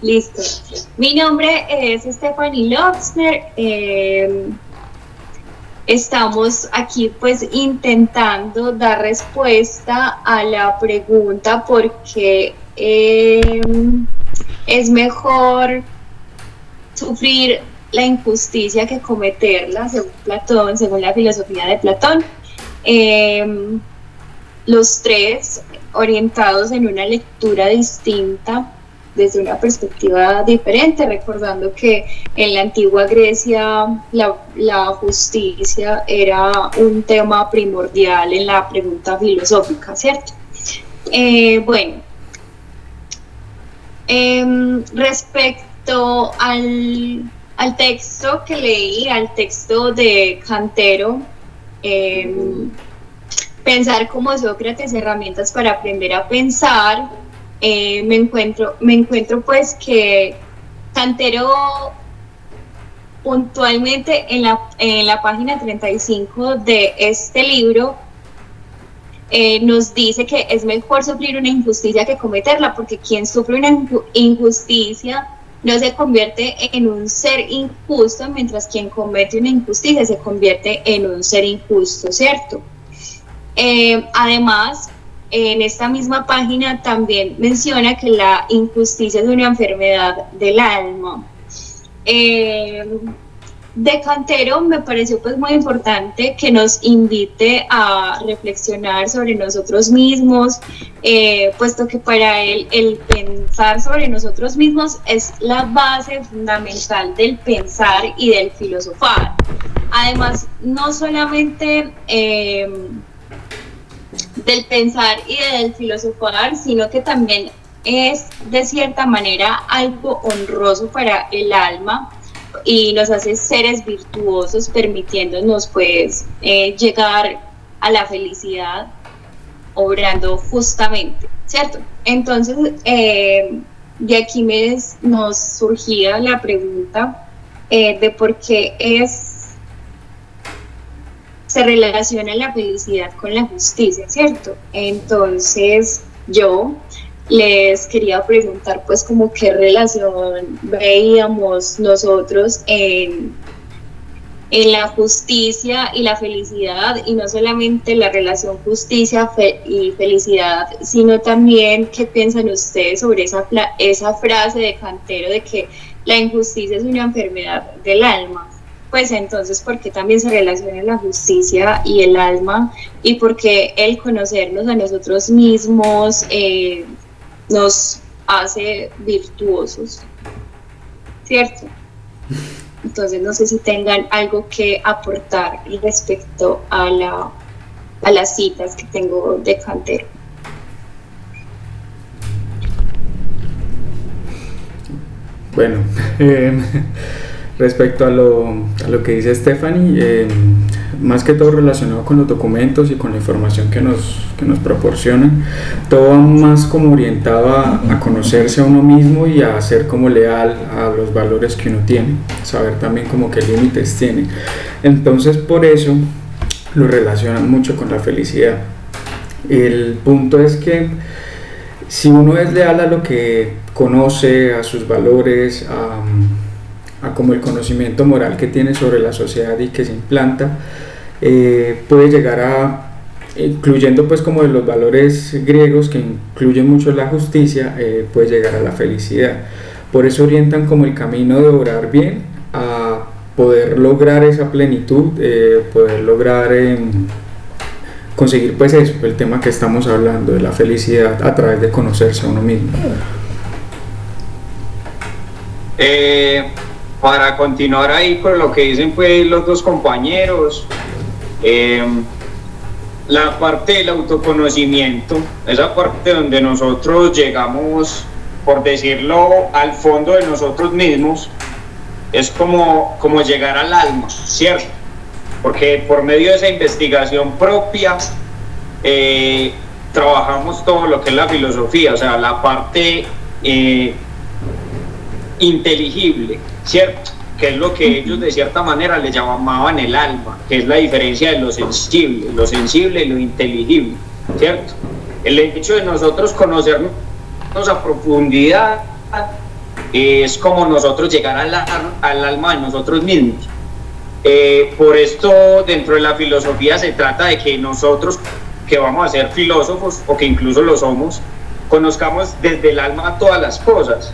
Listo. Mi nombre es Stephanie Lochner. Estamos aquí pues intentando dar respuesta a la pregunta por qué es mejor sufrir la injusticia que cometerla, según Platón, según la filosofía de Platón. Los tres orientados en una lectura distinta, desde una perspectiva diferente, recordando que en la antigua Grecia la justicia era un tema primordial en la pregunta filosófica, ¿cierto? Bueno, respecto al texto que leí, al texto de Cantero, pensar como Sócrates, herramientas para aprender a pensar, me encuentro pues que Cantero puntualmente en la página 35 de este libro nos dice que es mejor sufrir una injusticia que cometerla, porque quien sufre una injusticia no se convierte en un ser injusto, mientras quien comete una injusticia se convierte en un ser injusto, ¿cierto? Además, en esta misma página también menciona que la injusticia es una enfermedad del alma. De Cantero me pareció pues muy importante que nos invite a reflexionar sobre nosotros mismos, puesto que para él el pensar sobre nosotros mismos es la base fundamental del pensar y del filosofar. Además, no solamente del pensar y del filosofar, sino que también es de cierta manera algo honroso para el alma y nos hace seres virtuosos, permitiéndonos pues llegar a la felicidad obrando justamente, ¿cierto? Entonces, de aquí nos surgía la pregunta de por qué se relaciona la felicidad con la justicia, ¿cierto? Entonces yo les quería preguntar pues como qué relación veíamos nosotros en la justicia y la felicidad, y no solamente la relación justicia y felicidad, sino también qué piensan ustedes sobre esa frase de Cantero de que la injusticia es una enfermedad del alma. Pues entonces, ¿por qué también se relaciona la justicia y el alma? Y por qué el conocernos a nosotros mismos nos hace virtuosos, ¿cierto? Entonces, no sé si tengan algo que aportar respecto a las citas que tengo de Cantero. Bueno, respecto a lo que dice Stephanie, más que todo relacionado con los documentos y con la información que nos proporcionan, todo va más como orientado a conocerse a uno mismo y a ser como leal a los valores que uno tiene, saber también como qué límites tiene. Entonces por eso lo relacionan mucho con la felicidad. El punto es que si uno es leal a lo que conoce, a sus valores, a como el conocimiento moral que tiene sobre la sociedad y que se implanta, puede llegar a, incluyendo pues como de los valores griegos que incluyen mucho la justicia, puede llegar a la felicidad. Por eso orientan como el camino de obrar bien a poder lograr esa plenitud, poder lograr conseguir pues eso, el tema que estamos hablando de la felicidad a través de conocerse a uno mismo. Para continuar ahí con lo que dicen pues los dos compañeros, la parte del autoconocimiento, esa parte donde nosotros llegamos, por decirlo, al fondo de nosotros mismos, es como llegar al alma, ¿cierto? Porque por medio de esa investigación propia trabajamos todo lo que es la filosofía, o sea, la parte inteligible, ¿cierto? Que es lo que ellos de cierta manera le llamaban el alma, que es la diferencia de lo sensible y lo inteligible, ¿cierto? El hecho de nosotros conocernos a profundidad es como nosotros llegar al alma de nosotros mismos. Por esto, dentro de la filosofía se trata de que nosotros, que vamos a ser filósofos, o que incluso lo somos, conozcamos desde el alma todas las cosas.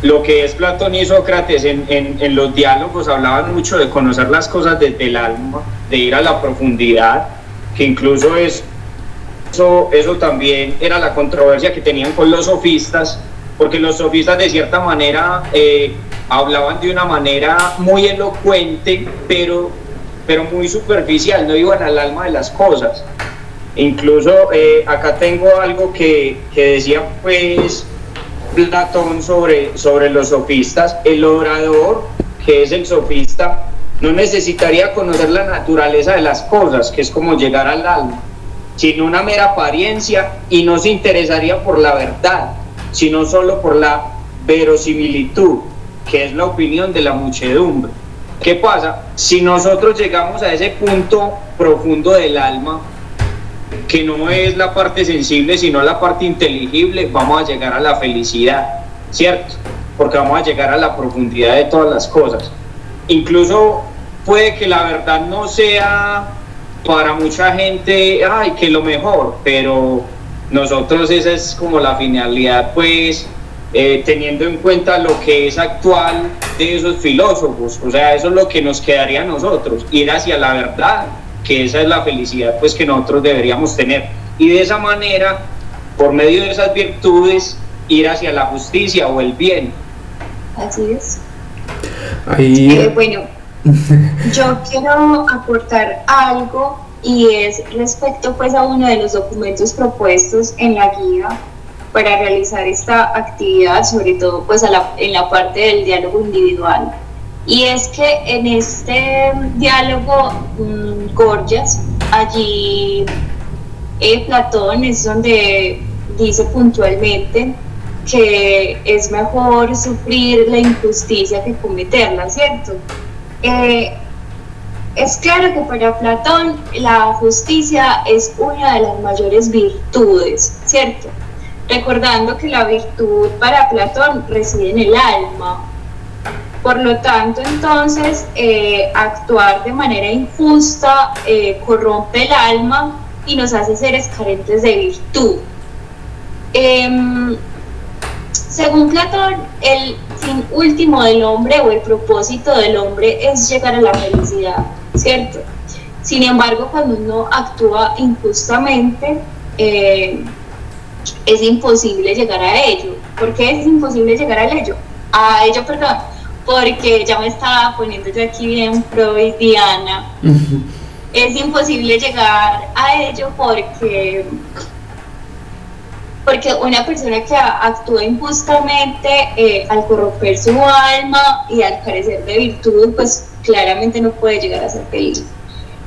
Lo que es Platón y Sócrates en los diálogos hablaban mucho de conocer las cosas desde el alma, de ir a la profundidad, que incluso eso también era la controversia que tenían con los sofistas, porque los sofistas de cierta manera hablaban de una manera muy elocuente, pero muy superficial, no iban al alma de las cosas. Incluso acá tengo algo que decía pues Platón sobre los sofistas. El orador, que es el sofista, no necesitaría conocer la naturaleza de las cosas, que es como llegar al alma, sino una mera apariencia, y no se interesaría por la verdad, sino solo por la verosimilitud, que es la opinión de la muchedumbre. ¿Qué pasa? Si nosotros llegamos a ese punto profundo del alma, que no es la parte sensible, sino la parte inteligible, vamos a llegar a la felicidad, ¿cierto? Porque vamos a llegar a la profundidad de todas las cosas. Incluso puede que la verdad no sea para mucha gente, ay, que lo mejor, pero nosotros esa es como la finalidad, pues, teniendo en cuenta lo que es actual de esos filósofos. O sea, eso es lo que nos quedaría a nosotros, ir hacia la verdad, que esa es la felicidad pues que nosotros deberíamos tener, y de esa manera, por medio de esas virtudes, ir hacia la justicia o el bien. Así es. Ahí... Bueno, yo quiero aportar algo, y es respecto pues a uno de los documentos propuestos en la guía para realizar esta actividad, sobre todo pues en la parte del diálogo individual. Y es que en este diálogo Gorgias, allí Platón es donde dice puntualmente que es mejor sufrir la injusticia que cometerla, ¿cierto? Es claro que para Platón la justicia es una de las mayores virtudes, ¿cierto? Recordando que la virtud para Platón reside en el alma. Por lo tanto, entonces, actuar de manera injusta corrompe el alma y nos hace seres carentes de virtud. Según Platón, el fin último del hombre, o el propósito del hombre, es llegar a la felicidad, ¿cierto? Sin embargo, cuando uno actúa injustamente, es imposible llegar a ello. ¿Por qué es imposible llegar a ello? Perdón. Porque ya me estaba poniendo yo aquí bien freudiana. Es imposible llegar a ello porque una persona que actúa injustamente, al corromper su alma y al carecer de virtud, pues claramente no puede llegar a ser feliz.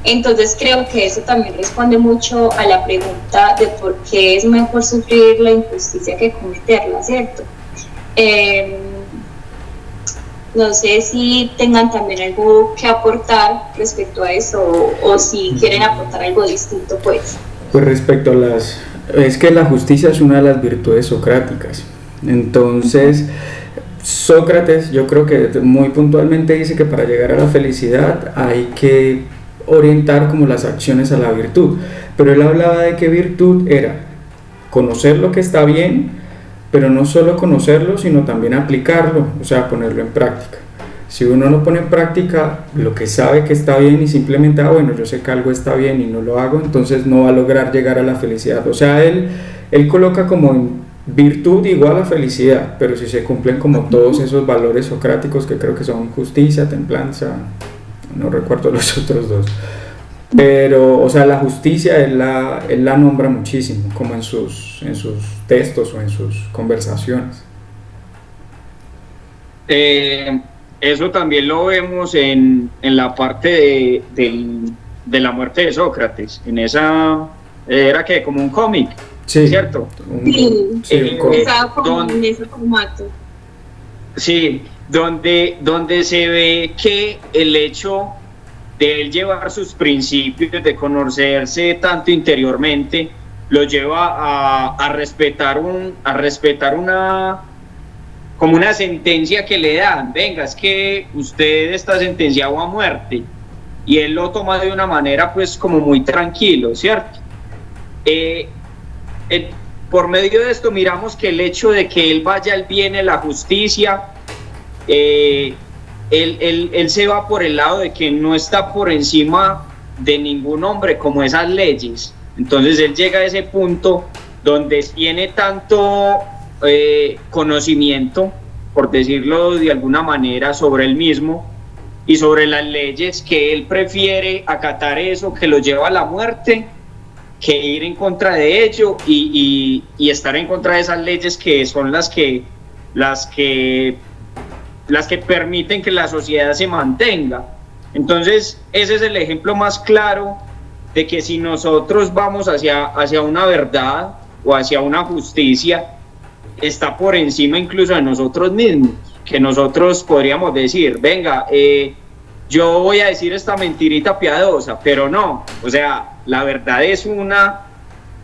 Entonces creo que eso también responde mucho a la pregunta de por qué es mejor sufrir la injusticia que cometerla, ¿cierto? No sé si tengan también algo que aportar respecto a eso, o si quieren aportar algo distinto, pues. Pues respecto a las... Es que la justicia es una de las virtudes socráticas. Entonces, Sócrates, yo creo que muy puntualmente dice que para llegar a la felicidad hay que orientar como las acciones a la virtud. Pero él hablaba de que virtud era conocer lo que está bien, pero no solo conocerlo, sino también aplicarlo, o sea, ponerlo en práctica. Si uno no pone en práctica lo que sabe que está bien y simplemente, bueno, yo sé que algo está bien y no lo hago, entonces no va a lograr llegar a la felicidad. O sea, él coloca como virtud igual a felicidad, pero si se cumplen como todos esos valores socráticos que creo que son justicia, templanza, no recuerdo los otros dos. Pero, o sea, la justicia él la nombra muchísimo, como en sus textos o en sus conversaciones. Eso también lo vemos en la parte de la muerte de Sócrates. En esa era que como un cómic, Sí, ¿cierto? sí, estaba como Donde, en ese formato. sí, donde se ve que el hecho de él llevar sus principios, de conocerse tanto interiormente, lo lleva a respetar como una sentencia que le dan, venga, es que usted está sentenciado a muerte, y él lo toma de una manera pues como muy tranquilo, ¿cierto? Por medio de esto miramos que el hecho de que él vaya al bien en la justicia, él se va por el lado de que no está por encima de ningún hombre como esas leyes. Entonces él llega a ese punto donde tiene tanto conocimiento, por decirlo de alguna manera, sobre él mismo y sobre las leyes, que él prefiere acatar eso que lo lleva a la muerte, que ir en contra de ello y estar en contra de esas leyes que son las que permiten que la sociedad se mantenga. Entonces ese es el ejemplo más claro de que si nosotros vamos hacia una verdad o hacia una justicia, está por encima incluso de nosotros mismos, que nosotros podríamos decir, venga, yo voy a decir esta mentirita piadosa, pero no, o sea, la verdad es una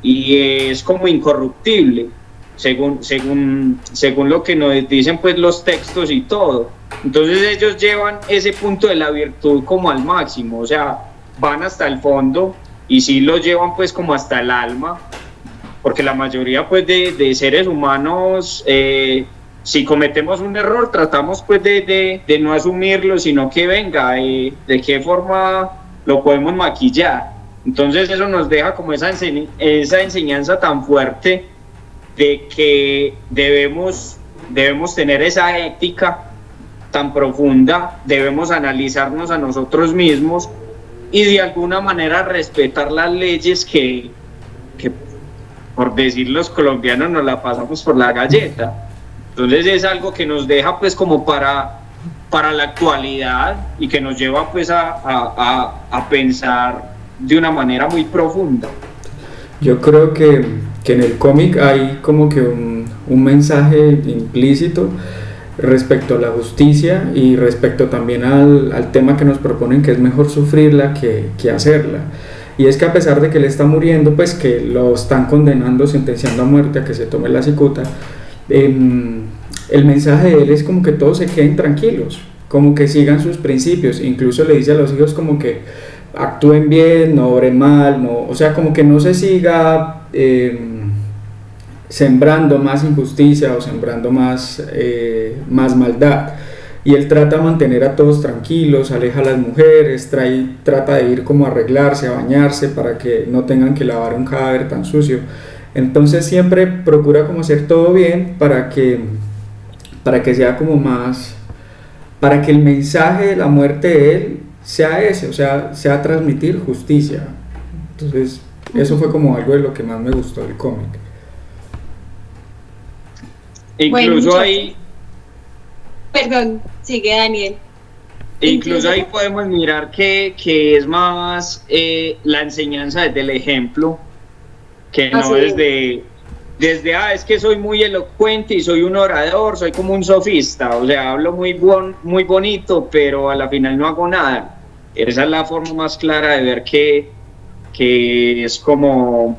y es como incorruptible, según lo que nos dicen pues los textos y todo. Entonces ellos llevan ese punto de la virtud como al máximo, o sea, van hasta el fondo y sí lo llevan pues como hasta el alma, porque la mayoría pues de seres humanos, si cometemos un error, tratamos pues de no asumirlo, sino que venga, de qué forma lo podemos maquillar. Entonces eso nos deja como esa enseñanza tan fuerte de que debemos tener esa ética tan profunda, debemos analizarnos a nosotros mismos y de alguna manera respetar las leyes que por decir los colombianos nos la pasamos por la galleta. Entonces es algo que nos deja pues como para la actualidad y que nos lleva pues a pensar de una manera muy profunda. Yo creo que en el cómic hay como que un mensaje implícito respecto a la justicia y respecto también al tema que nos proponen, que es mejor sufrirla que hacerla. Y es que a pesar de que él está muriendo, pues que lo están condenando, sentenciando a muerte, a que se tome la cicuta, el mensaje de él es como que todos se queden tranquilos, como que sigan sus principios. Incluso le dice a los hijos como que actúen bien, no obren mal, no, o sea, como que no se siga sembrando más injusticia o sembrando más maldad. Y él trata de mantener a todos tranquilos, aleja a las mujeres, trata de ir como a arreglarse, a bañarse para que no tengan que lavar un cadáver tan sucio. Entonces siempre procura como hacer todo bien para que sea como más, para que el mensaje de la muerte de él sea ese, o sea transmitir justicia. Entonces eso fue como algo de lo que más me gustó del cómic. Incluso bueno, ahí... Perdón, sigue Daniel. Incluso ahí podemos mirar que es más la enseñanza desde el ejemplo, que no desde es que soy muy elocuente y soy un orador, soy como un sofista, o sea, hablo muy bonito, pero a la final no hago nada. Esa es la forma más clara de ver que es como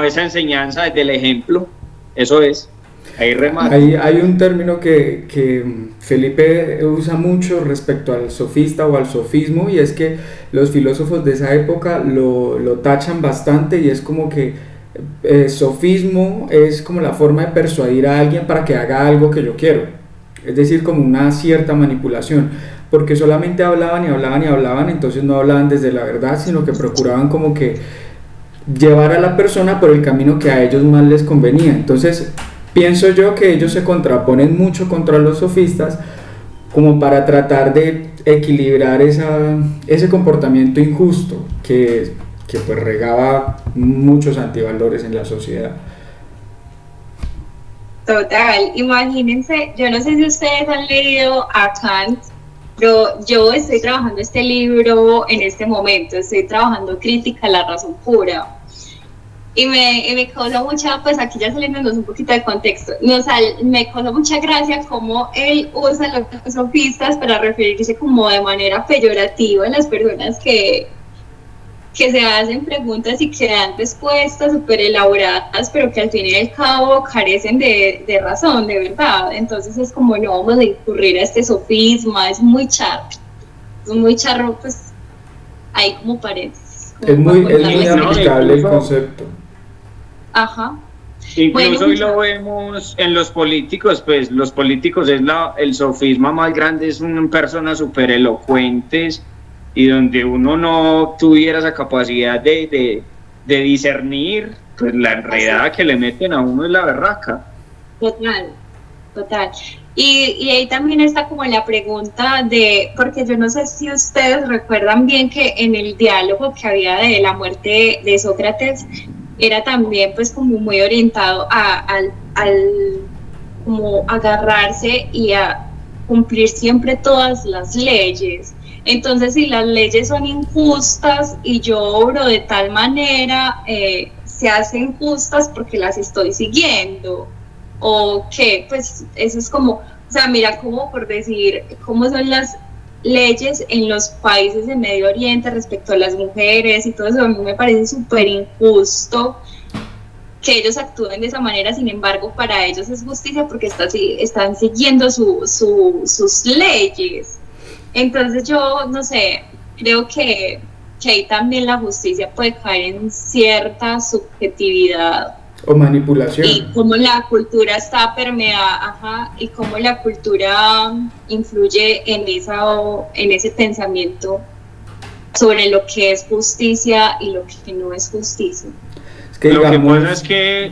esa enseñanza desde el ejemplo, eso es. Ahí remata. Hay un término que Felipe usa mucho respecto al sofista o al sofismo, y es que los filósofos de esa época lo tachan bastante, y es como que sofismo es como la forma de persuadir a alguien para que haga algo que yo quiero, es decir, como una cierta manipulación, porque solamente hablaban y hablaban y hablaban, entonces no hablaban desde la verdad, sino que procuraban como que llevar a la persona por el camino que a ellos más les convenía. Entonces pienso yo que ellos se contraponen mucho contra los sofistas como para tratar de equilibrar ese comportamiento injusto que pues regaba muchos antivalores en la sociedad. Total, imagínense, yo no sé si ustedes han leído a Kant, pero yo estoy trabajando este libro en este momento, estoy trabajando Crítica a la razón pura. Y me causa mucha, pues aquí ya saliéndonos un poquito de contexto, me causa mucha gracia cómo él usa los sofistas para referirse como de manera peyorativa a las personas que que se hacen preguntas y que dan respuestas súper elaboradas, pero que al fin y al cabo carecen de razón, de verdad. Entonces es como no vamos a incurrir a este sofisma, es muy charro, pues hay como paréntesis. Es muy aplicable el concepto. Ajá. Incluso hoy lo vemos en los políticos, pues los políticos es el sofisma más grande, son personas súper elocuentes y donde uno no tuviera esa capacidad de discernir, pues la enredada que le meten a uno es la berraca. Total. Y ahí también está como la pregunta porque yo no sé si ustedes recuerdan bien que en el diálogo que había de la muerte de Sócrates, era también pues como muy orientado al como agarrarse y a cumplir siempre todas las leyes. Entonces, si las leyes son injustas y yo obro de tal manera, se hacen justas porque las estoy siguiendo. O qué, pues eso es como, o sea, mira, como por decir, cómo son las leyes en los países de Medio Oriente respecto a las mujeres y todo eso. A mí me parece súper injusto que ellos actúen de esa manera. Sin embargo, para ellos es justicia porque están siguiendo sus leyes. Entonces yo, no sé, creo que ahí también la justicia puede caer en cierta subjetividad o manipulación, y cómo la cultura está permeada, y cómo la cultura influye en ese pensamiento sobre lo que es justicia y lo que no es justicia. Es que lo que pasa es que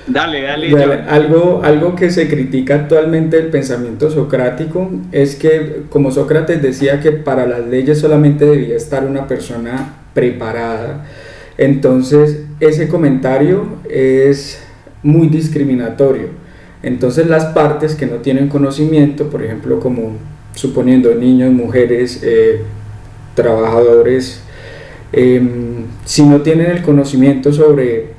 dale. Algo que se critica actualmente del pensamiento socrático es que, como Sócrates decía que para las leyes solamente debía estar una persona preparada, entonces ese comentario es muy discriminatorio. Entonces las partes que no tienen conocimiento, por ejemplo, como suponiendo niños, mujeres, trabajadores, si no tienen el conocimiento sobre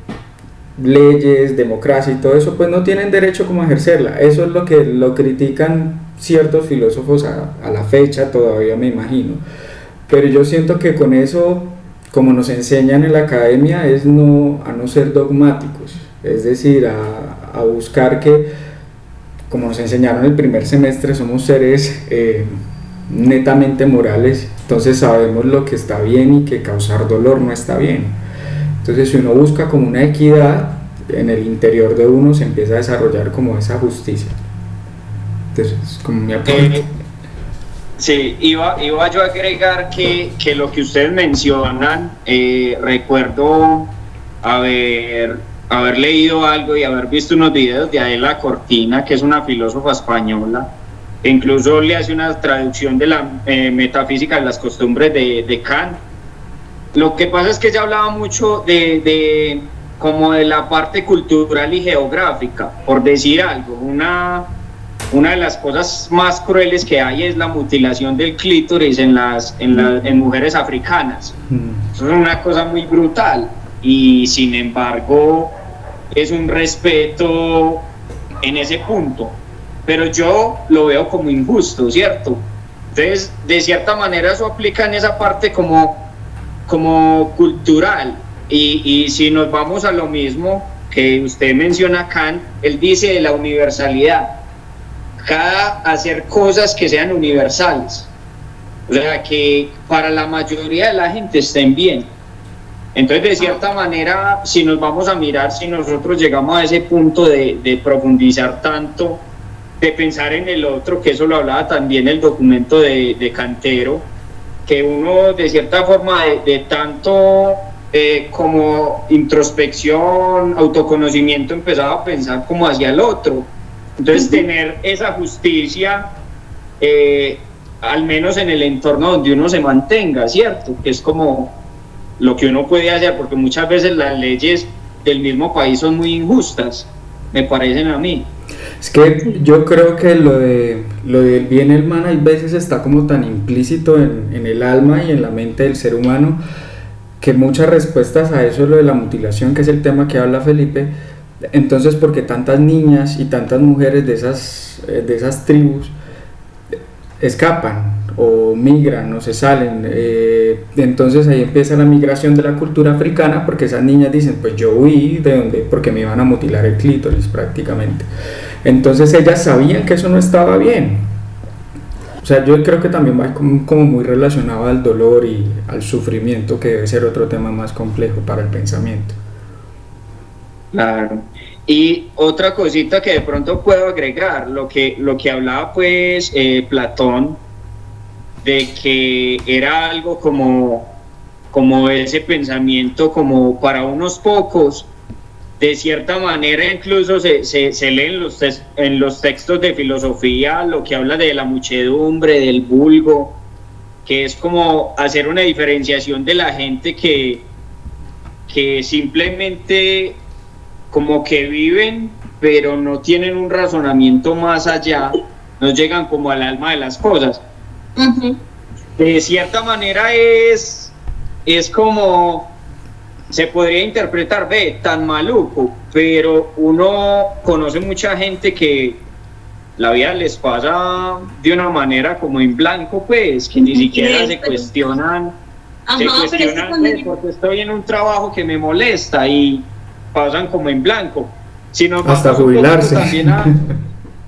leyes, democracia y todo eso, pues no tienen derecho como a ejercerla. Eso es lo que lo critican ciertos filósofos a la fecha, todavía me imagino. Pero yo siento que con eso, como nos enseñan en la academia, es a no ser dogmáticos, es decir, a buscar que, como nos enseñaron el primer semestre, somos seres netamente morales, entonces sabemos lo que está bien y que causar dolor no está bien. Entonces si uno busca como una equidad, en el interior de uno se empieza a desarrollar como esa justicia. Entonces es como mi aporte. Sí, iba yo a agregar que lo que ustedes mencionan, recuerdo haber leído algo y haber visto unos videos de Adela Cortina, que es una filósofa española, que incluso le hace una traducción de la metafísica de las costumbres de Kant. Lo que pasa es que ella hablaba mucho como de la parte cultural y geográfica, por decir algo. Una de las cosas más crueles que hay es la mutilación del clítoris en mujeres africanas. Eso es una cosa muy brutal y sin embargo es un respeto en ese punto, pero yo lo veo como injusto, ¿cierto? Entonces, de cierta manera eso aplica en esa parte como cultural y si nos vamos a lo mismo que usted menciona, Kant, él dice de la universalidad. Hacer cosas que sean universales, o sea, que para la mayoría de la gente estén bien. Entonces, de cierta manera, si nos vamos a mirar, si nosotros llegamos a ese punto de profundizar tanto, de pensar en el otro, que eso lo hablaba también el documento de Cantero, que uno de cierta forma de tanto como introspección, autoconocimiento, empezaba a pensar como hacia el otro. Entonces tener esa justicia, al menos en el entorno donde uno se mantenga, ¿cierto? Que es como lo que uno puede hacer, porque muchas veces las leyes del mismo país son muy injustas, me parecen a mí. Es que yo creo que lo del bien y el mal a veces está como tan implícito en el alma y en la mente del ser humano, que muchas respuestas a eso, lo de la mutilación, que es el tema que habla Felipe. Entonces, porque tantas niñas y tantas mujeres de esas tribus escapan o migran o se salen. Entonces ahí empieza la migración de la cultura africana, porque esas niñas dicen, pues yo huí de donde, porque me iban a mutilar el clítoris prácticamente. Entonces ellas sabían que eso no estaba bien. O sea, yo creo que también va como muy relacionado al dolor y al sufrimiento, que debe ser otro tema más complejo para el pensamiento. Claro. Y otra cosita que de pronto puedo agregar, lo que hablaba pues Platón, de que era algo como ese pensamiento como para unos pocos, de cierta manera incluso se lee en los textos de filosofía lo que habla de la muchedumbre, del vulgo, que es como hacer una diferenciación de la gente que simplemente como que viven, pero no tienen un razonamiento más allá, no llegan como al alma de las cosas. Ujú. De cierta manera es como, se podría interpretar, tan maluco, pero uno conoce mucha gente que la vida les pasa de una manera como en blanco, pues, que ni siquiera se cuestionan. Ajá, Se pero es que cuestionan porque estoy en un trabajo que me molesta y pasan como en blanco. Si nos hasta vamos jubilarse.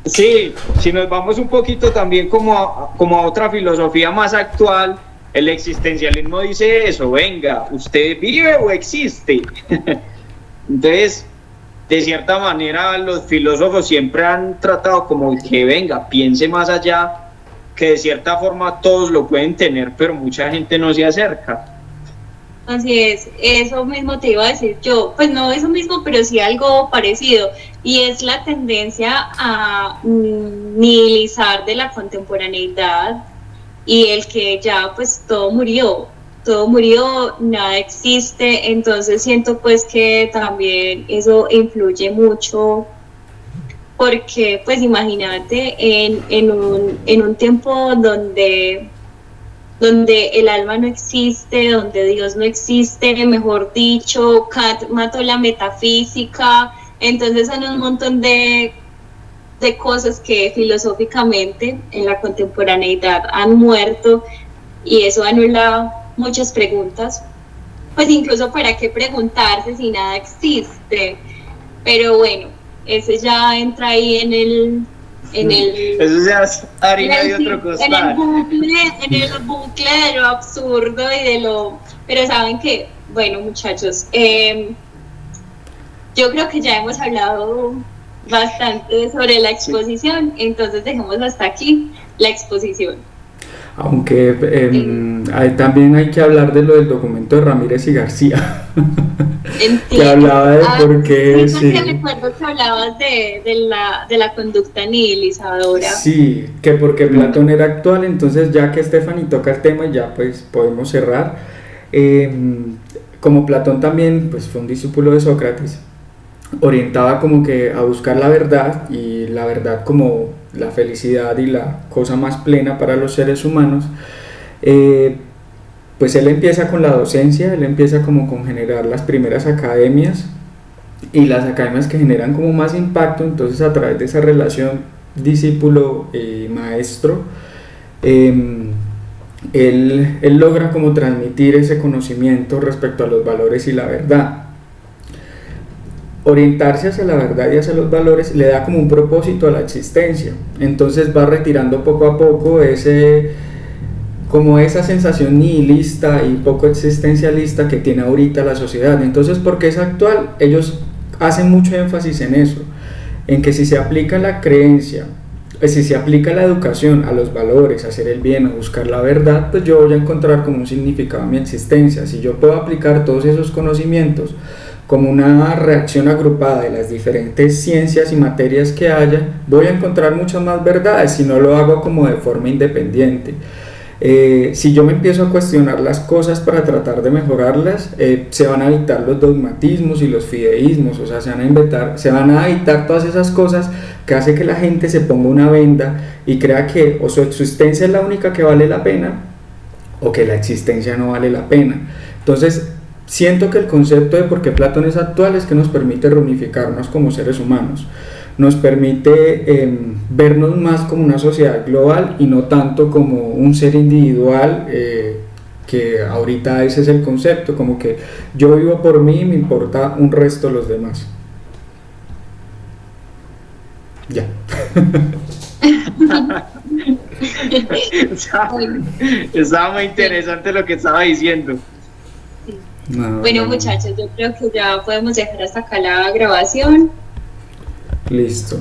Sí, si nos vamos un poquito también como a otra filosofía más actual, el existencialismo dice eso, venga, ¿usted vive o existe? Entonces, de cierta manera, los filósofos siempre han tratado como que venga, piense más allá, que de cierta forma todos lo pueden tener, pero mucha gente no se acerca. Así es, eso mismo te iba a decir yo, pues no eso mismo, pero sí algo parecido, y es la tendencia a nihilizar de la contemporaneidad y el que ya pues todo murió, nada existe. Entonces siento pues que también eso influye mucho, porque pues imagínate en un tiempo donde el alma no existe, donde Dios no existe, mejor dicho, Kant mató la metafísica. Entonces son un montón de cosas que filosóficamente en la contemporaneidad han muerto, y eso anula muchas preguntas, pues incluso para qué preguntarse si nada existe. Pero bueno, ese ya entra ahí en el eso ya es harina de otro costal. En el bucle de lo absurdo y de lo... Pero saben que, bueno muchachos, yo creo que ya hemos hablado bastante sobre la exposición, entonces dejemos hasta aquí la exposición. Aunque también hay que hablar de lo del documento de Ramírez y García. Que hablaba de por qué. Sí, porque recuerdo que hablabas de la conducta nihilizadora. Sí, que porque Platón era actual, entonces ya que Stephanie toca el tema, ya pues podemos cerrar. Como Platón también pues fue un discípulo de Sócrates, orientaba como que a buscar la verdad, y la verdad como la felicidad y la cosa más plena para los seres humanos. Pues él empieza con la docencia, él empieza como con generar las primeras academias, y las academias que generan como más impacto. Entonces a través de esa relación discípulo maestro, él logra como transmitir ese conocimiento respecto a los valores y la verdad. Orientarse hacia la verdad y hacia los valores le da como un propósito a la existencia. Entonces va retirando poco a poco como esa sensación nihilista y poco existencialista que tiene ahorita la sociedad. Entonces, porque es actual, ellos hacen mucho énfasis en eso, en que si se aplica la creencia, si se aplica la educación a los valores, a hacer el bien, a buscar la verdad, pues yo voy a encontrar como un significado a mi existencia. Si yo puedo aplicar todos esos conocimientos como una reacción agrupada de las diferentes ciencias y materias que haya, voy a encontrar muchas más verdades, si no lo hago como de forma independiente. Si yo me empiezo a cuestionar las cosas para tratar de mejorarlas, se van a evitar los dogmatismos y los fideísmos. O sea, se van a evitar todas esas cosas que hace que la gente se ponga una venda y crea que o su existencia es la única que vale la pena, o que la existencia no vale la pena. Entonces siento que el concepto de por qué Platón es actual es que nos permite reunificarnos como seres humanos, nos permite vernos más como una sociedad global y no tanto como un ser individual, que ahorita ese es el concepto, como que yo vivo por mí y me importa un resto de los demás. Ya. Estaba muy interesante lo que estaba diciendo. No, bueno, muchachos, yo creo que ya podemos dejar hasta acá la grabación. Listo.